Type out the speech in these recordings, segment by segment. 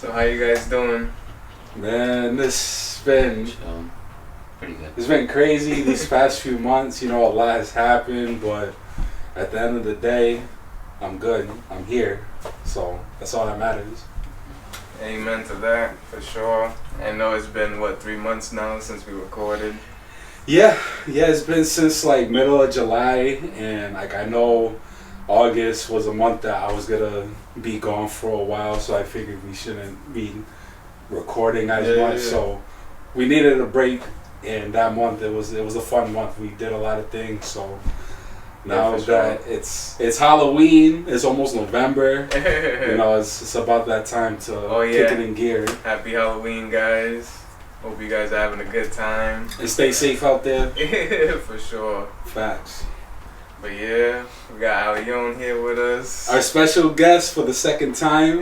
So how you guys doing? Man, this been pretty good. It's been crazy these past few months. You know, a lot has happened, but at the end of the day, I'm good. I'm here, so that's all that matters. Amen to that, for sure. I know it's been, 3 months now since we recorded? Yeah, it's been since like middle of July, and like I know August was a month that I was gonna be gone for a while, so I figured we shouldn't be recording as much. Yeah. So we needed a break, and that month it was a fun month. We did a lot of things. So now that it's Halloween, it's almost November. You know, it's about that time to kick it in gear. Happy Halloween, guys. Hope you guys are having a good time. And stay safe out there. For sure. Facts. But yeah, we got Alion here with us. Our special guest for the second time.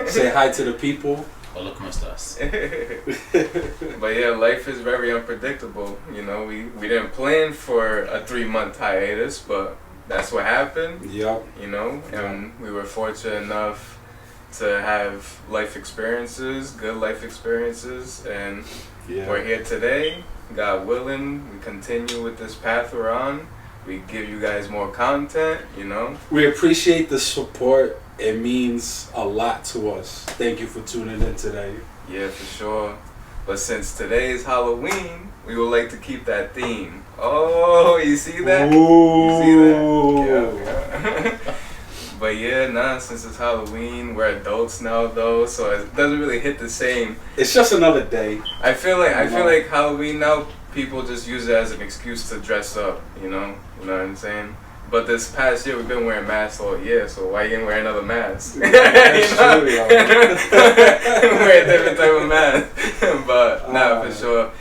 Say hi to the people. Hola, ¿cómo estás? But yeah, life is very unpredictable. You know, we didn't plan for a 3-month hiatus, but that's what happened. Yep. You know, and we were fortunate enough to have life experiences, good life experiences, and we're here today. God willing, we continue with this path we're on. We give you guys more content, you know. We appreciate the support. It means a lot to us. Thank you for tuning in today. Yeah, for sure. But since today is Halloween, we would like to keep that theme. Oh, you see that? Ooh. You see that? Yeah. But yeah, since it's Halloween, we're adults now though, so it doesn't really hit the same. It's just another day. I feel like Halloween now, people just use it as an excuse to dress up, you know what I'm saying? But this past year we've been wearing masks all year, so why you ain't wear another mask? That's true, yo. Wear a different type of mask. But for sure.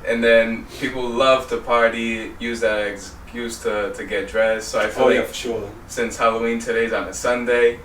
And then people love to party, use that excuse to get dressed. So I feel for sure. Since Halloween today's on a Sunday,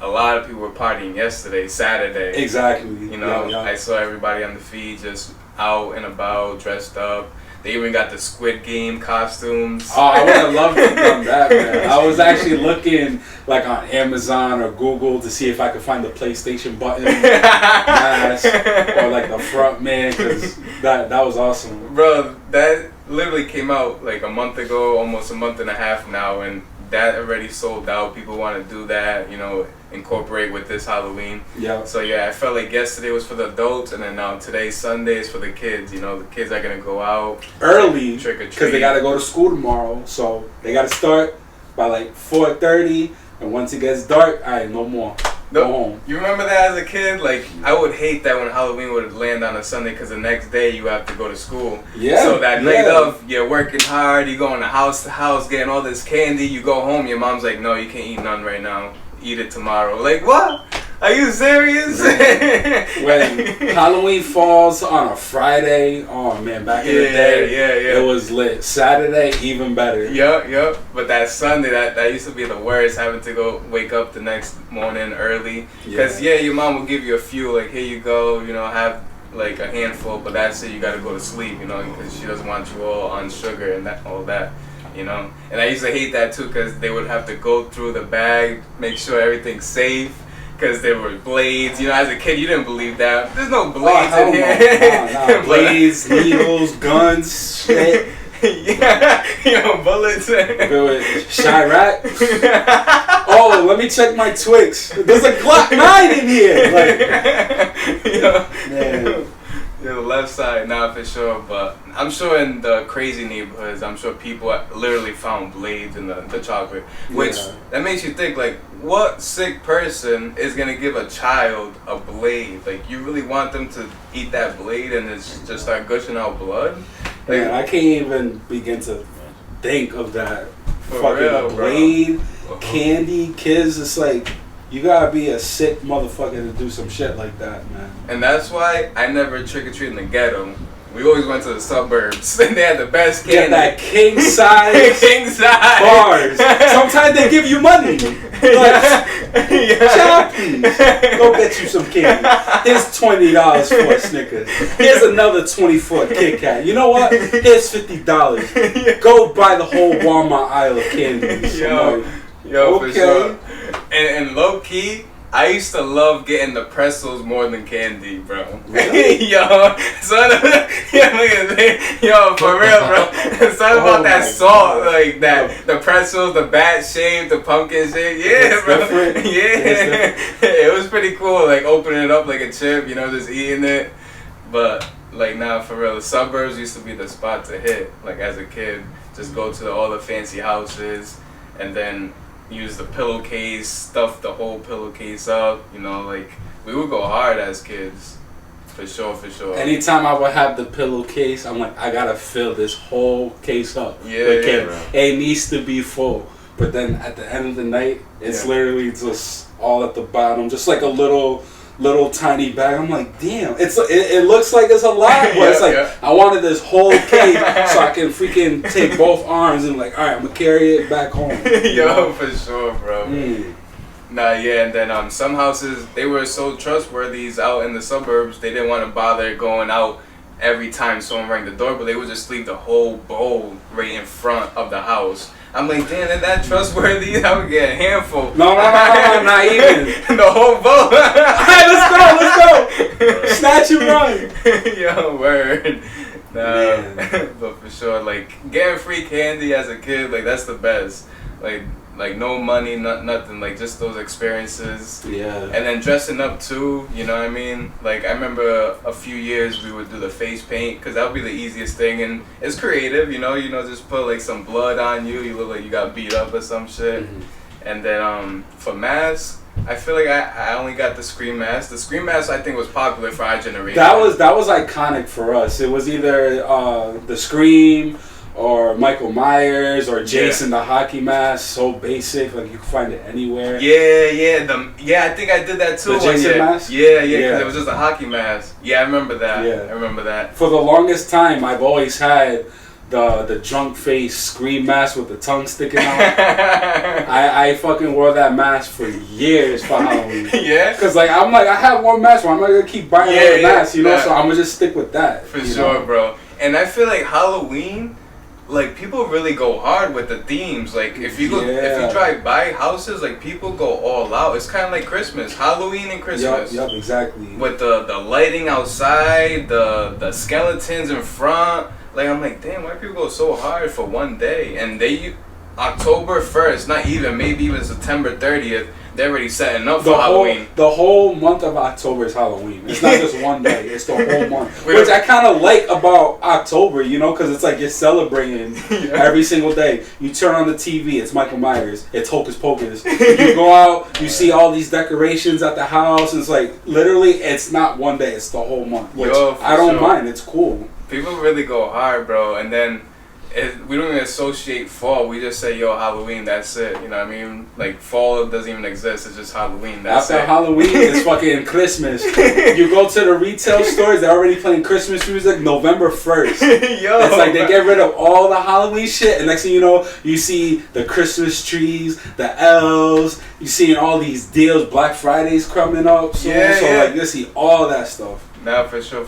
a lot of people were partying yesterday, Saturday. Exactly. You know, yeah. I saw everybody on the feed just out and about, dressed up. They even got the Squid Game costumes. Oh, I would have loved to have done that, man. I was actually looking like on Amazon or Google to see if I could find the PlayStation button mask or like the front man, because that was awesome. Bro, that literally came out like a month ago, almost a month and a half now, and that already sold out. People want to do that, you know, incorporate with this Halloween. Yeah. So yeah, I felt like yesterday was for the adults, and then now today's Sunday is for the kids. You know, the kids are gonna go out early trick or treat because they gotta go to school tomorrow. So they gotta start by like 4:30, and once it gets dark, alright, no more. Go home. You remember that as a kid? Like, I would hate that when Halloween would land on a Sunday because the next day you have to go to school. Yeah. So that night of, you're working hard, you going to house getting all this candy, you go home, your mom's like, no, you can't eat none right now. Eat it tomorrow. Like, what? Are you serious? When Halloween falls on a Friday, oh man, back in the day, it was lit. Saturday, even better. Yep. But that Sunday, that used to be the worst, having to go wake up the next morning early. Because, your mom will give you a few, like, here you go, you know, have like a handful, but that's it, you gotta go to sleep, you know, because she doesn't want you all on sugar and all that. You know, and I used to hate that too because they would have to go through the bag, make sure everything's safe, because there were blades. You know, as a kid, you didn't believe that. There's no blades in here. No. Blades, needles, guns, shit. Bullets. Chirac. Oh, let me check my Twix. There's a Glock 9 in here. Man. The left side, not for sure, but I'm sure in the crazy neighborhoods, I'm sure people literally found blades in the chocolate, which that makes you think, like, what sick person is gonna give a child a blade? Like, you really want them to eat that blade and just start gushing out blood? Like, man, I can't even begin to think of that. For fucking real, blade, candy, kids. It's like, you gotta be a sick motherfucker to do some shit like that, man. And that's why I never trick-or-treat in the ghetto. We always went to the suburbs, and they had the best candy. Get that king size bars. Sometimes they give you money. Like, child, please, go get you some candy. Here's $20 for a Snickers. Here's another 20 for a Kit Kat. You know what? Here's $50. Go buy the whole Walmart aisle of candies. Yo, okay. For sure. And low key, I used to love getting the pretzels more than candy, bro. Really? Yo, son, yo, for real, bro. Something about that salt, like that, the pretzels, the bat shape, the pumpkin shape. Yeah, It's bro. different. Yeah, it was pretty cool. Like opening it up like a chip, just eating it. But like now, for real, the suburbs used to be the spot to hit. Like as a kid, just go to all the fancy houses, and then use the pillowcase, stuff the whole pillowcase up. Like we would go hard as kids, for sure. Anytime I would have the pillowcase, I'm like, I gotta fill this whole case up. Yeah, it needs to be full. But then at the end of the night, it's literally just all at the bottom, just like a little tiny bag. I'm like, damn, it looks like it's a lot, but it's like I wanted this whole cake so I can freaking take both arms and like, all right, I'm gonna carry it back home. Yo, for sure, bro. Nah, yeah, and then some houses, they were so trustworthy out in the suburbs, they didn't want to bother going out every time someone rang the door, but they would just leave the whole bowl right in front of the house. I'm like, damn, is that trustworthy? I would get a handful. No, not even. The whole bowl. Alright, let's go. Snatch and run. Yo, word. Nah, but for sure, like, getting free candy as a kid, like, that's the best. Like no money, nothing, like just those experiences. Yeah. And then dressing up too, you know what I mean? Like I remember a few years we would do the face paint, because that would be the easiest thing, and it's creative, just put like some blood on you, you look like you got beat up or some shit. And then for masks, I feel like I only got the Scream mask. The Scream mask I think was popular for our generation. That was iconic for us. It was either the Scream or Michael Myers or Jason the hockey mask. So basic, like you can find it anywhere. Yeah, I think I did that too. The Jason mask? Yeah, because it was just a hockey mask. Yeah, I remember that. Yeah. I remember that. For the longest time, I've always had the drunk face Scream mask with the tongue sticking out. I fucking wore that mask for years for Halloween. Yeah? Because like I'm like, I have one mask, I'm not going to keep buying other masks, so I'm going to just stick with that. For sure, bro. And I feel like Halloween, like people really go hard with the themes. Like if you drive by houses, like people go all out. It's kind of like Christmas, Halloween and Christmas. Yep, exactly. With the lighting outside, the skeletons in front. Like I'm like, damn, why people go so hard for one day? And October 1st, not even, maybe even September 30th, they're already setting up for Halloween. The whole month of October is Halloween. It's not just one day, it's the whole month. Which I kind of like about October, because it's like you're celebrating every single day. You turn on the TV, it's Michael Myers, it's Hocus Pocus. You go out, you see all these decorations at the house, and it's like, literally, it's not one day, it's the whole month. Which I don't mind, it's cool. People really go hard, bro, and then we don't even associate fall. We just say, yo, Halloween, that's it. You know what I mean? Like, fall doesn't even exist. It's just Halloween, that's After Halloween, it's fucking Christmas. You go to the retail stores, they're already playing Christmas music November 1st. Yo, it's like they get rid of all the Halloween shit, and next thing you know, you see the Christmas trees, the elves, you seeing all these deals, Black Fridays coming up soon, like you see all that stuff. Nah, for sure.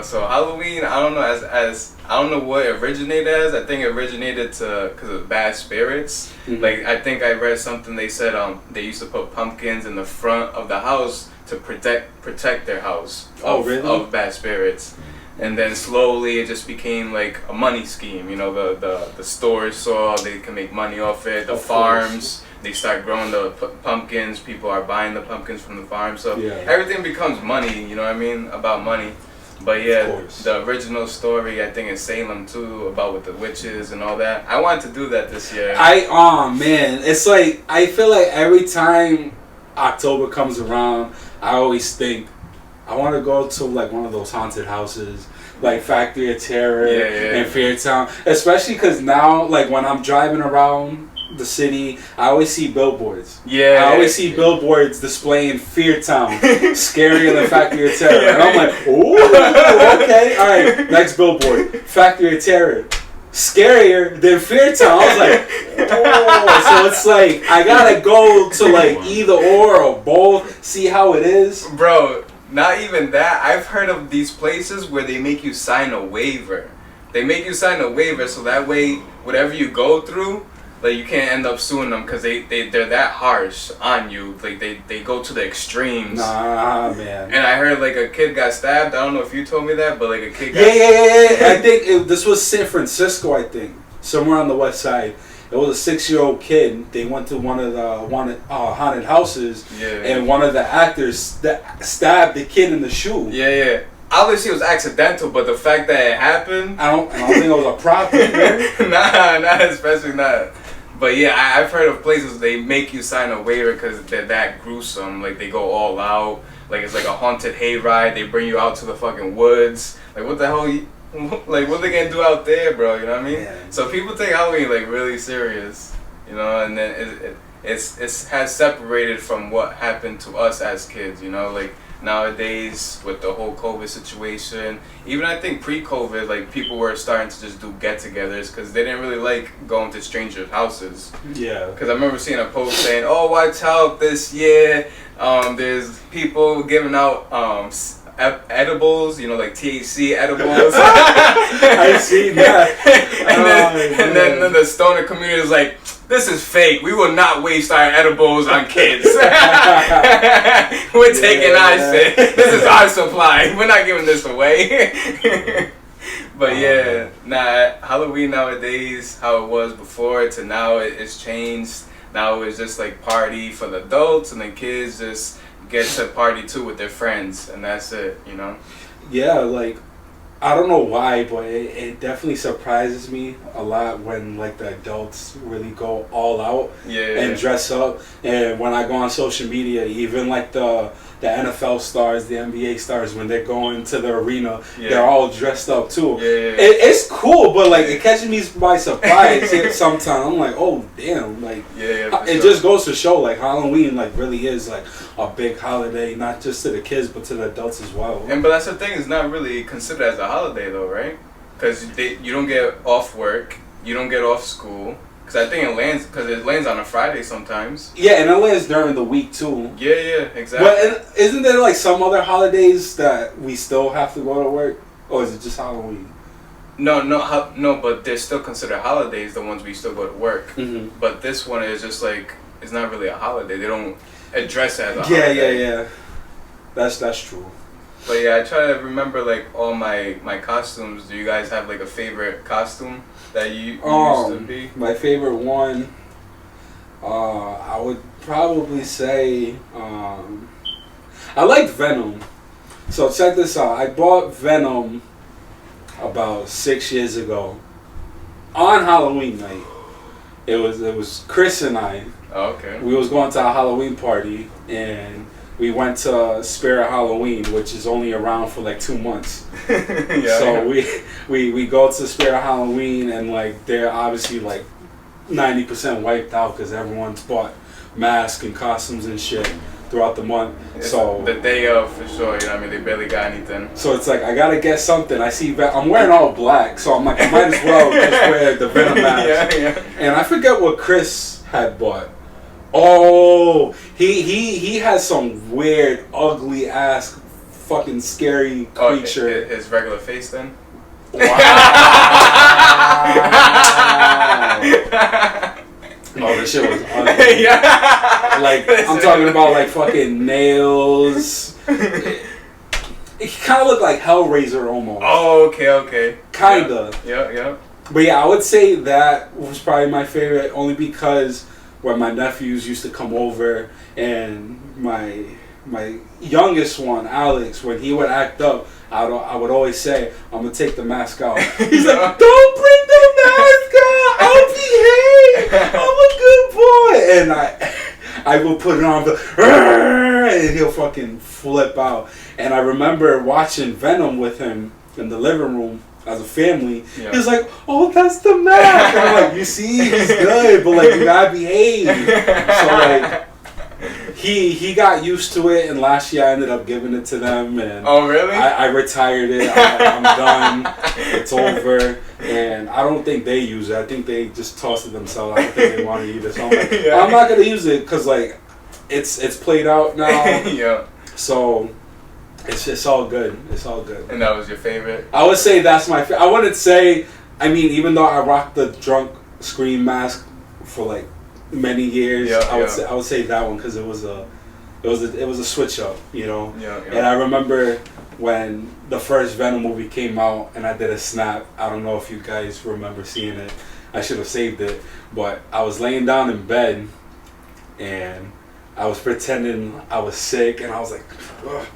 So Halloween, I don't know, as I don't know what it originated as. I think it originated because of bad spirits. Like I think I read something, they said they used to put pumpkins in the front of the house to protect their house of bad spirits. And then slowly it just became like a money scheme. The stores saw they can make money off it. The farms, they start growing the pumpkins. People are buying the pumpkins from the farm. So everything becomes money, you know what I mean? About money. But yeah, the original story, I think, in Salem too, about with the witches and all that. I wanted to do that this year. Man, it's like, I feel like every time October comes around, I always think, I want to go to like one of those haunted houses, like Factory of Terror and Feartown. Especially because now, like when I'm driving around the city, I always see billboards. I always see billboards displaying Feartown, scarier than Factory of Terror. And I'm like, ooh, okay, all right, next billboard, Factory of Terror, scarier than Feartown. I was like, oh, so it's like I gotta go to like either or both, see how it is, bro. Not even that. I've heard of these places where they make you sign a waiver. They make you sign a waiver so that way, whatever you go through, like you can't end up suing them because they're that harsh on you. Like they go to the extremes. Nah, man. And I heard like a kid got stabbed. I don't know if you told me that, but like a kid got Yeah. I think this was San Francisco. I think somewhere on the west side. It was a 6-year-old kid. They went to one of the haunted houses, and one of the actors stabbed the kid in the shoe. Yeah. Obviously, it was accidental, but the fact that it happened, I don't think it was a prop either. Nah, especially not. But yeah, I've heard of places they make you sign a waiver because they're that gruesome. Like they go all out. Like it's like a haunted hayride. They bring you out to the fucking woods. Like what the hell? Like what they gonna do out there, bro? You know what I mean? Yeah. So people take Halloween like really serious, you know, and then it has separated from what happened to us as kids, you know, like nowadays with the whole COVID situation. Even I think pre-COVID, like people were starting to just do get-togethers because they didn't really like going to strangers' houses. Yeah. Because I remember seeing a post saying, "Oh, watch out this year. There's people giving out edibles, you know, like THC edibles." I see that. and then the stoner community is like, "This is fake. We will not waste our edibles on kids. We're taking our shit. This is our supply. We're not giving this away." But yeah, Halloween nowadays, how it was before to now, it's changed. Now it's just like party for the adults, and the kids just get to party too with their friends, and that's it, you know? Yeah, like, I don't know why, but it definitely surprises me a lot when like the adults really go all out and dress up. And when I go on social media, even like the NFL stars, the NBA stars, when they're going to the arena, they're all dressed up too. It's cool, but like it catches me by surprise sometimes. I'm like, oh damn, like it just goes to show like Halloween like really is like a big holiday, not just to the kids but to the adults as well. But that's the thing, it's not really considered as a holiday though, right? Because you don't get off work, you don't get off school. Because I think it lands on a Friday sometimes. Yeah, and it lands during the week too. Yeah, exactly. But isn't there like some other holidays that we still have to go to work? Or is it just Halloween? No, but they're still considered holidays, the ones we still go to work. Mm-hmm. But this one is just like, it's not really a holiday. They don't address it as a holiday. Yeah. That's true. But yeah, I try to remember like all my costumes. Do you guys have like a favorite costume that you used to be? My favorite one, I would probably say, I liked Venom. So check this out. I bought Venom about 6 years ago on Halloween night. It was Chris and I. Oh, okay. We was going to a Halloween party and we went to Spirit Halloween, which is only around for like 2 months. So we go to Spirit Halloween and like they're obviously like 90% wiped out because everyone's bought masks and costumes and shit throughout the month. So the day of for sure, you know what I mean? They barely got anything. So it's like I gotta get something. I see I'm wearing all black, so I'm like I might as well just wear the Venom mask. And I forget what Chris had bought. Oh, he has some weird, ugly ass, fucking scary creature. His regular face then? Wow. Oh, this shit was ugly. Like I'm talking about like fucking nails. It kind of looked like Hellraiser almost. Oh, okay. Kinda. Yeah. But yeah, I would say that was probably my favorite, only because when my nephews used to come over and my youngest one, Alex, when he would act up, I would always say, I'm going to take the mask out. He's like, don't bring the mask out. I'll behave. I'm a good boy. And I will put it on, and he'll fucking flip out. And I remember watching Venom with him in the living room as a family. He was like, oh, that's the mask. And I'm like, you see, he's good, but like, you gotta behave. So like, he got used to it, and last year I ended up giving it to them. And oh, really? I retired it. I'm done. It's over. And I don't think they use it. I think they just toss it themselves. I don't think they want to use it. So I'm like, I'm not gonna use it because like, it's played out now. So. It's all good. It's all good. And that was your favorite? I would say that's my favorite. I wouldn't say, I mean, even though I rock the drunk scream mask for like many years. Yeah, I would say that one because it was a switch up, you know. Yeah. And I remember when the first Venom movie came out, and I did a snap. I don't know if you guys remember seeing it. I should have saved it, but I was laying down in bed, and I was pretending I was sick, and I was like, ugh.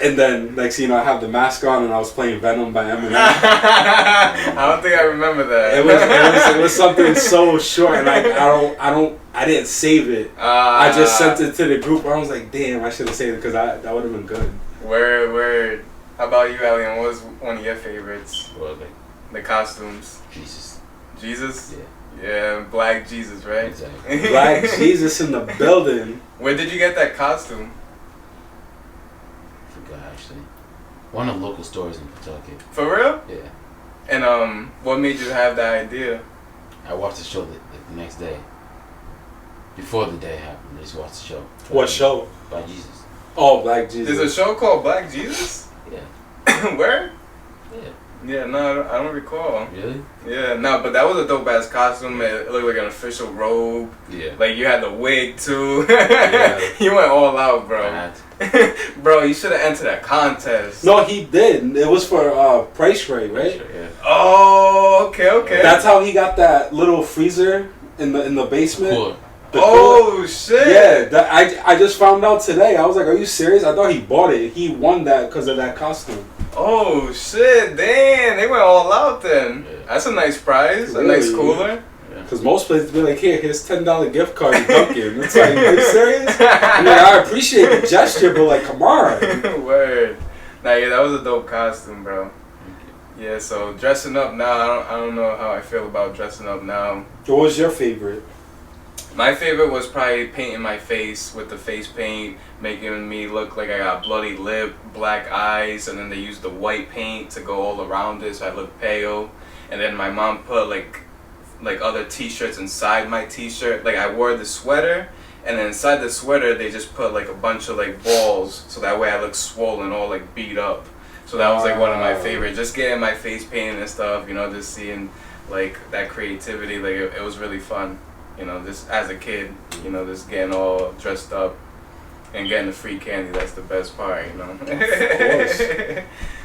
And then next thing you know, I have the mask on, and I was playing Venom by Eminem. I don't think I remember that. It was something so short, and I didn't save it. I just sent it to the group. I was like, damn, I should have saved it because that would have been good. Where? How about you, Alien? What was one of your favorites? Well, like The costumes. Jesus. Jesus? Yeah. Yeah, Black Jesus, right? Exactly. Black Jesus in the building. Where did you get that costume? Forgot actually. One of the local stores in Pawtucket. For real? Yeah. And what made you have that idea? I watched the show the next day. Before the day happened, I just watched the show. What show? By Jesus. Oh, Black Jesus. There's a show called Black Jesus? Yeah. Where? Yeah. Yeah, no, I don't recall. Really? Yeah, no, but that was a dope ass costume. It looked like an official robe. Yeah. Like you had the wig too. Yeah. You went all out, bro. Right. Bro, you should have entered that contest. No, he did. It was for Price Right, right? Yeah. Oh, okay. That's how he got that little freezer in the basement. Cool. The Oh shit! Yeah, I just found out today. I was like, "Are you serious?" I thought he bought it. He won that because of that costume. Oh shit! Damn, they went all out then. Yeah. That's a nice prize. Really? A nice cooler. Because most places be like, here's $10 gift card to Dunkin'. It's like, are you serious? I'm like, I appreciate the gesture, but like, come on. Word. Nah, yeah, that was a dope costume, bro. Yeah, so dressing up now, I don't know how I feel about dressing up now. What was your favorite? My favorite was probably painting my face with the face paint, making me look like I got bloody lip, black eyes, and then they used the white paint to go all around it so I look pale. And then my mom put like other t-shirts inside my t-shirt. Like I wore the sweater, and then inside the sweater they just put like a bunch of like balls, so that way I look swollen, all like beat up. So that was like one of my favorites. Just getting my face painted and stuff, you know, just seeing like that creativity. Like it was really fun. You know, just as a kid, you know, just getting all dressed up and getting the free candy, that's the best part, you know. Of course.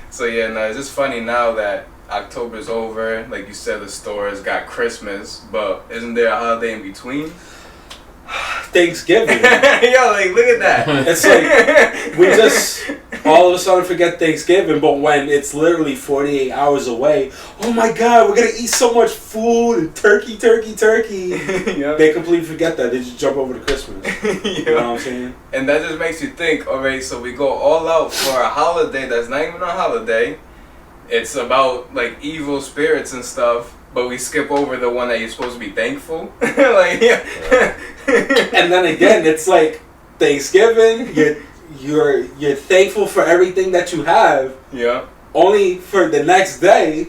So yeah, no, it's just funny now that October's over. Like you said, the stores got Christmas, but isn't there a holiday in between? Thanksgiving. Yo, like, look at that. It's like, we just all of a sudden forget Thanksgiving, but when it's literally 48 hours away, oh my God, we're going to eat so much food and turkey. Yep. They completely forget that. They just jump over to Christmas. You know what I'm saying? And that just makes you think, alright, so we go all out for a holiday that's not even a holiday. It's about like evil spirits and stuff, but we skip over the one that you're supposed to be thankful. Like, yeah. And then again, it's like Thanksgiving, you're thankful for everything that you have. Yeah. Only for the next day,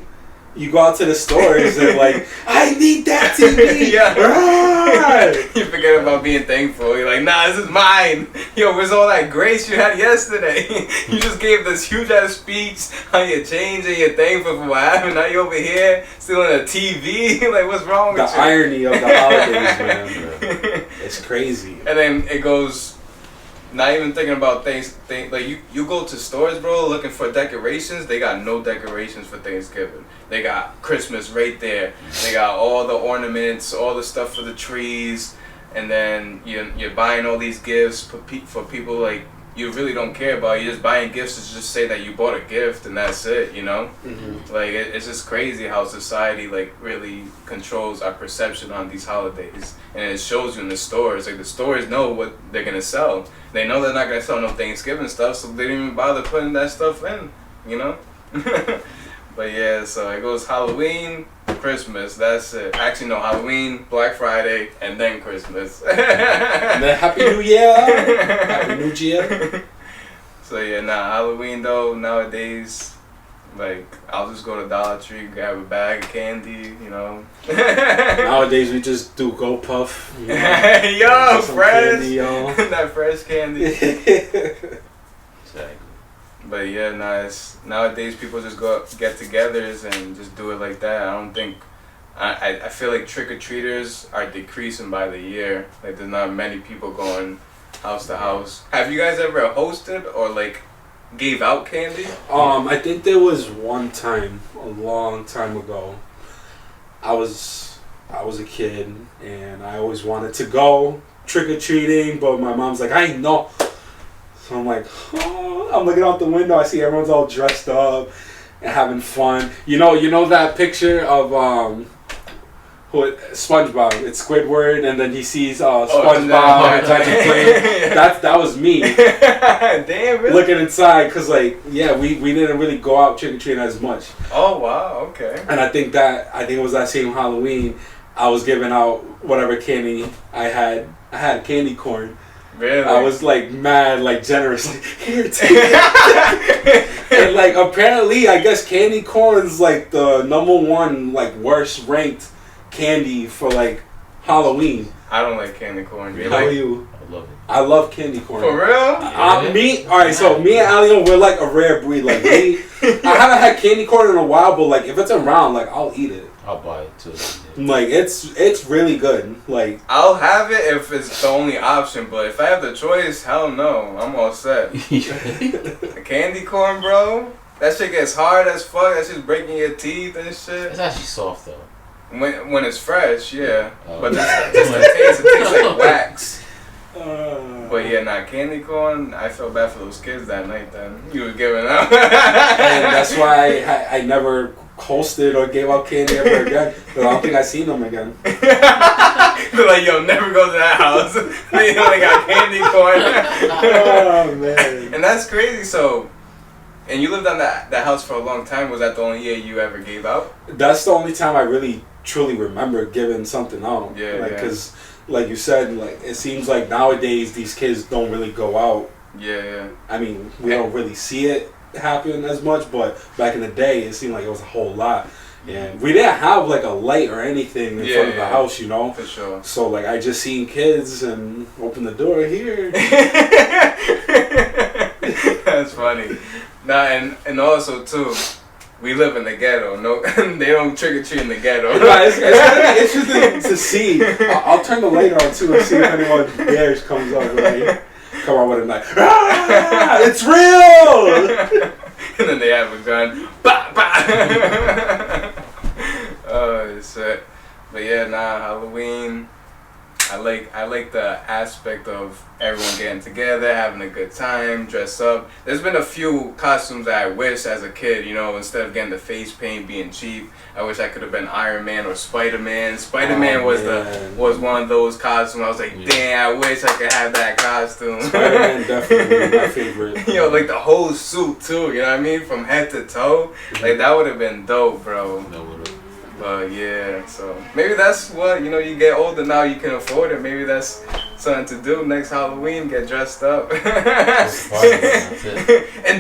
you go out to the stores and like, I need that TV. Yeah. Right. You forget about being thankful. You're like, nah, this is mine. Yo, where's all that grace you had yesterday? You just gave this huge ass speech on your change and you're thankful for what happened. Now you're over here stealing a TV. Like, what's wrong with The you? irony of the holidays, man. It's crazy. And then it goes, not even thinking about things. Like you go to stores, bro, looking for decorations. They got no decorations for Thanksgiving. They got Christmas right there. They got all the ornaments, all the stuff for the trees, and then you're buying all these gifts for people like you really don't care about. You're just buying gifts to just say that you bought a gift and that's it, you know? Mm-hmm. Like it's just crazy how society like really controls our perception on these holidays, and it shows you in the stores. Like the stores know what they're gonna sell. They know they're not gonna sell no Thanksgiving stuff, so they didn't even bother putting that stuff in, you know. But yeah, so it goes Halloween, Christmas. That's it. Actually, no, Halloween, Black Friday, and then Christmas. And then Happy New Year. Happy New Year. So yeah, Halloween though nowadays. Like, I'll just go to Dollar Tree, grab a bag of candy, you know. Nowadays, we just do Go Puff. You know, yo, fresh! candy, yo. That fresh candy. Exactly. But yeah, it's, nowadays people just go get-togethers and just do it like that. I don't think I feel like trick-or-treaters are decreasing by the year. Like there's not many people going house to house. Have you guys ever hosted or like gave out candy? I think there was one time a long time ago. I was a kid and I always wanted to go trick-or-treating, but my mom's like, I ain't know. So I'm like, oh, I'm looking out the window, I see everyone's all dressed up and having fun. You know that picture of SpongeBob, it's Squidward, and then he sees SpongeBob and Tiny Plane. That was me. Damn, really? Looking inside, cause like we didn't really go out trick or treating as much. Oh wow, okay. And I think it was that same Halloween, I was giving out whatever candy I had. I had candy corn. Really? I was like mad, like generous, like here, take it. And like apparently, I guess candy corn's like the #1 like worst ranked candy for like Halloween. I don't like candy corn. How are you? I love it. I love candy corn. For real? So me and Alien, we're like a rare breed. Like I haven't had candy corn in a while, but like if it's around, like I'll eat it. I'll buy it too. Like it's really good. Like I'll have it if it's the only option, but if I have the choice, hell no, I'm all set. Candy corn, bro. That shit gets hard as fuck. That shit's breaking your teeth and shit. It's actually soft though. When it's fresh, yeah. But just the taste, it tastes like wax. But yeah, candy corn, I felt bad for those kids that night then. You was giving up. And that's why I never hosted or gave out candy ever again. But I don't think I seen them again. They're like, yo, never go to that house. They only got candy corn. Oh, man. And that's crazy, so... And you lived on that house for a long time. Was that the only year you ever gave out? That's the only time I really truly remember giving something out. Yeah, like, because, like you said, like it seems like nowadays these kids don't really go out. Yeah. I mean, we don't really see it happen as much, but back in the day, it seemed like it was a whole lot. And we didn't have like a light or anything in front of the house, you know? For sure. So, like, I just seen kids and open the door here. That's funny. Nah, and also too, we live in the ghetto. No, they don't trick or treat in the ghetto. Right, it's gonna be interesting to see. I'll turn the light on too and see if anyone dares comes up. Like, come on with a knife. Ah, it's real. And then they have a gun. Bah, bah. Oh shit. But yeah, Halloween. I like the aspect of everyone getting together, having a good time, dress up. There's been a few costumes that I wish as a kid, you know, instead of getting the face paint being cheap, I wish I could have been Iron Man or Spider-Man. Spider-Man was one of those costumes. I was like, damn, I wish I could have that costume. Spider-Man definitely my favorite. Yo, like the whole suit too, you know what I mean? From head to toe. Like that would have been dope, bro. That would have. But yeah, so maybe that's what, you get older now, you can afford it. Maybe that's something to do next Halloween, get dressed up. And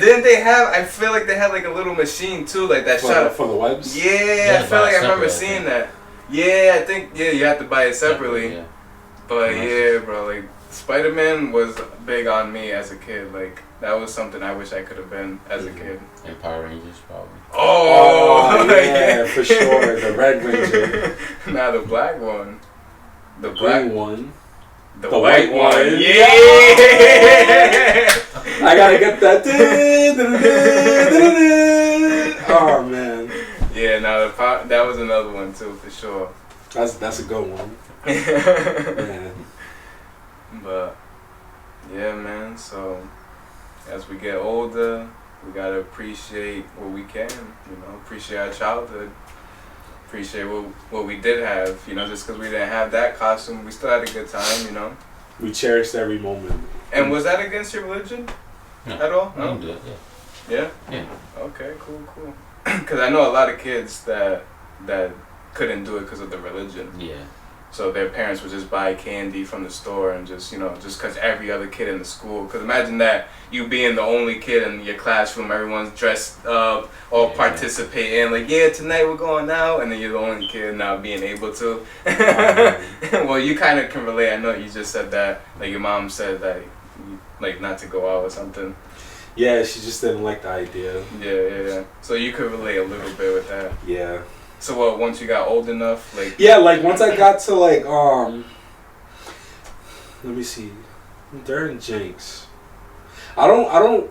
then I feel like they had like a little machine too, like that shot for the webs. Yeah, I feel like I remember seeing that. Yeah, I think you have to buy it separately. Yeah. But yeah, bro, like Spider-Man was big on me as a kid. Like that was something I wish I could have been as a kid. And Power Rangers probably. Oh yeah, for sure. The Red Ranger. Nah, the black one. The black one. The white one. Yeah. I gotta get that. Oh man. Yeah, that was another one too, for sure. That's a good one. Man. But yeah, man. So as we get older, we gotta appreciate what we can. Appreciate our childhood. Appreciate what we did have. Just because we didn't have that costume, we still had a good time. We cherished every moment. And was that against your religion at all? No. Yeah. Yeah. Okay. Cool. Because I know a lot of kids that couldn't do it because of the religion. Yeah. So their parents would just buy candy from the store and just because every other kid in the school. Because imagine that, you being the only kid in your classroom, everyone's dressed up, all participating, like, yeah, tonight we're going out, and then you're the only kid not being able to. Well, you kind of can relate. I know you just said that, like your mom said that, like not to go out or something. Yeah, she just didn't like the idea. Yeah. So you could relate a little bit with that. Yeah. So what? Once you got old enough, like yeah, like once I got to like let me see, during Jinx, I don't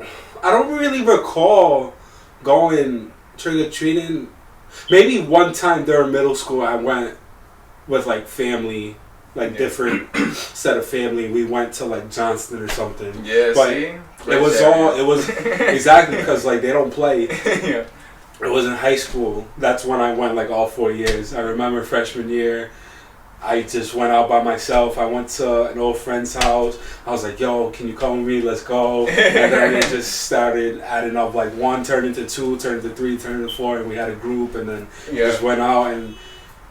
really recall going trick or treating. Maybe one time during middle school I went with like family, like different set of family. We went to like Johnston or something. Yeah, but see? it was exactly because like they don't play. Yeah. It was in high school. That's when I went like all 4 years. I remember freshman year, I just went out by myself. I went to an old friend's house. I was like, yo, can you come with me? Let's go. And then it just started adding up. Like 1 turned into 2, turned into 3, turned into 4. And we had a group and then just went out. And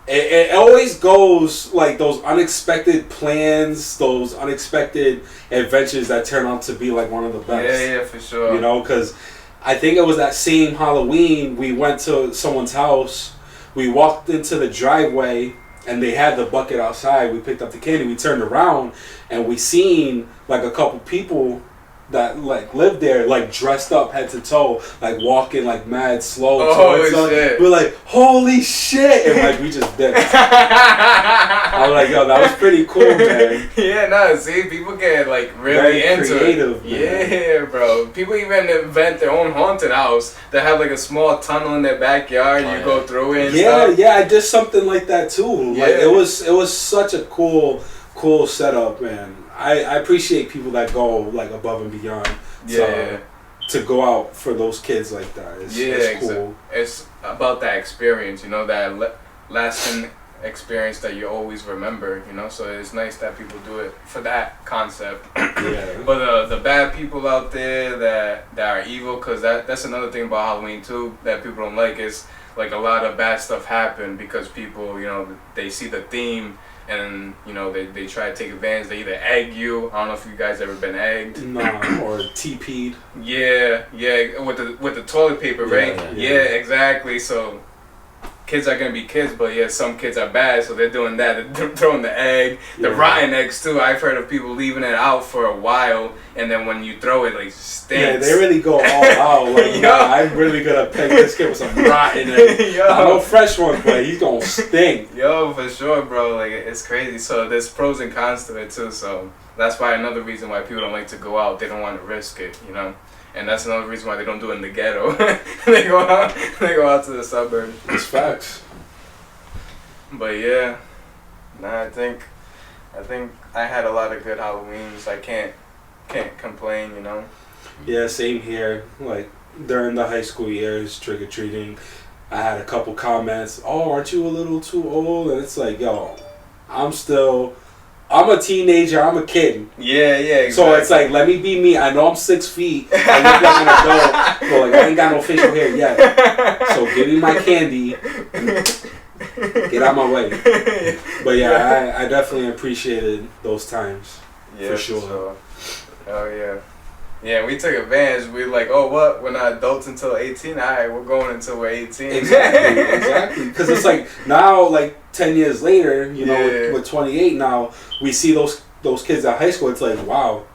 it always goes like those unexpected plans, those unexpected adventures that turn out to be like one of the best. Yeah, for sure. You know, because I think it was that same Halloween, we went to someone's house. We walked into the driveway and they had the bucket outside. We picked up the candy. We turned around and we seen like a couple people that like lived there, like dressed up head to toe, like walking like mad slow. Shit. We're like, holy shit! And like we just did. I was like, yo, that was pretty cool, man. Yeah, no, see, people get like really Very into creative, it. man. Yeah, bro. People even invent their own haunted house. They have like a small tunnel in their backyard. You go through it. And stuff. Yeah, I did something like that too. Like it was such a cool setup, man. I appreciate people that go like above and beyond to go out for those kids like that. It's cool. It's about that experience, you know, that lasting experience that you always remember, you know. So it's nice that people do it for that concept. Yeah. But the bad people out there that are evil, because that's another thing about Halloween too that people don't like, is like a lot of bad stuff happen because people, you know, they see the theme. And, you know, they try to take advantage. They either egg you. I don't know if you guys ever been egged. No, or TP'd. Yeah, with the toilet paper, right? Yeah, exactly. So kids are gonna be kids, but yeah, some kids are bad, so they're doing that. They're throwing the egg, the rotten eggs too. I've heard of people leaving it out for a while, and then when you throw it, like stinks. Yeah, they really go all out. Like, nah, I'm really gonna peg this kid with some rotten eggs. I know fresh ones, but he's gonna stink. Yo, for sure, bro. Like it's crazy. So there's pros and cons to it too. So that's why another reason why people don't like to go out. They don't want to risk it, you know. And that's another reason why they don't do it in the ghetto. They go out to the suburbs. It's facts. But yeah, I think I had a lot of good Halloweens. I can't complain, you know. Yeah, same here. Like during the high school years, trick or treating, I had a couple comments. Oh, aren't you a little too old? And it's like, yo, I'm a teenager. I'm a kid. Yeah, exactly. So it's like, let me be me. I know I'm 6 feet. I look like an adult, but like I ain't got no facial hair yet. So give me my candy. Get out my way. But yeah, I definitely appreciated those times. Yeah, for sure. Oh yeah. Yeah, we took advantage. We were like, oh, what? We're not adults until 18? Alright, we're going until we're 18. Exactly. Because it's like, now, like, 10 years later, you know, with 28 now, we see those kids at high school. It's like, wow,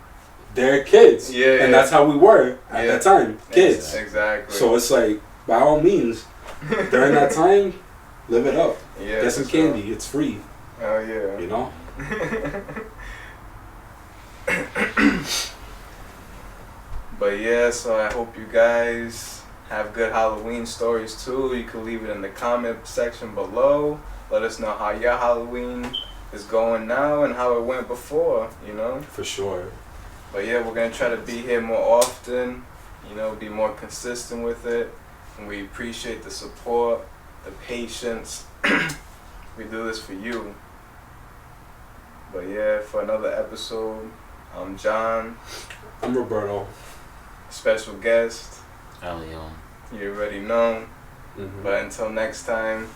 they're kids. Yeah. And that's how we were at that time, kids. Exactly. So it's like, by all means, during that time, live it up. Yeah. Get some candy. It's free. Oh, yeah. You know? But yeah, so I hope you guys have good Halloween stories too. You can leave it in the comment section below. Let us know how your Halloween is going now and how it went before, you know? For sure. But yeah, we're going to try to be here more often, you know, be more consistent with it. And we appreciate the support, the patience. We do this for you. But yeah, for another episode, I'm John. I'm Roberto. Special guest. Leon. You already know. Mm-hmm. But until next time,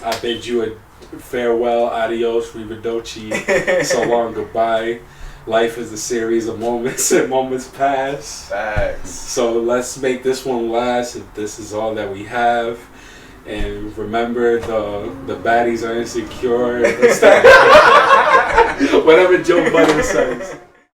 I bid you a farewell, adios, arrivederci, so long, goodbye. Life is a series of moments and moments pass. facts. So let's make this one last if this is all that we have. And remember, the baddies are insecure. Whatever Joe Budden says.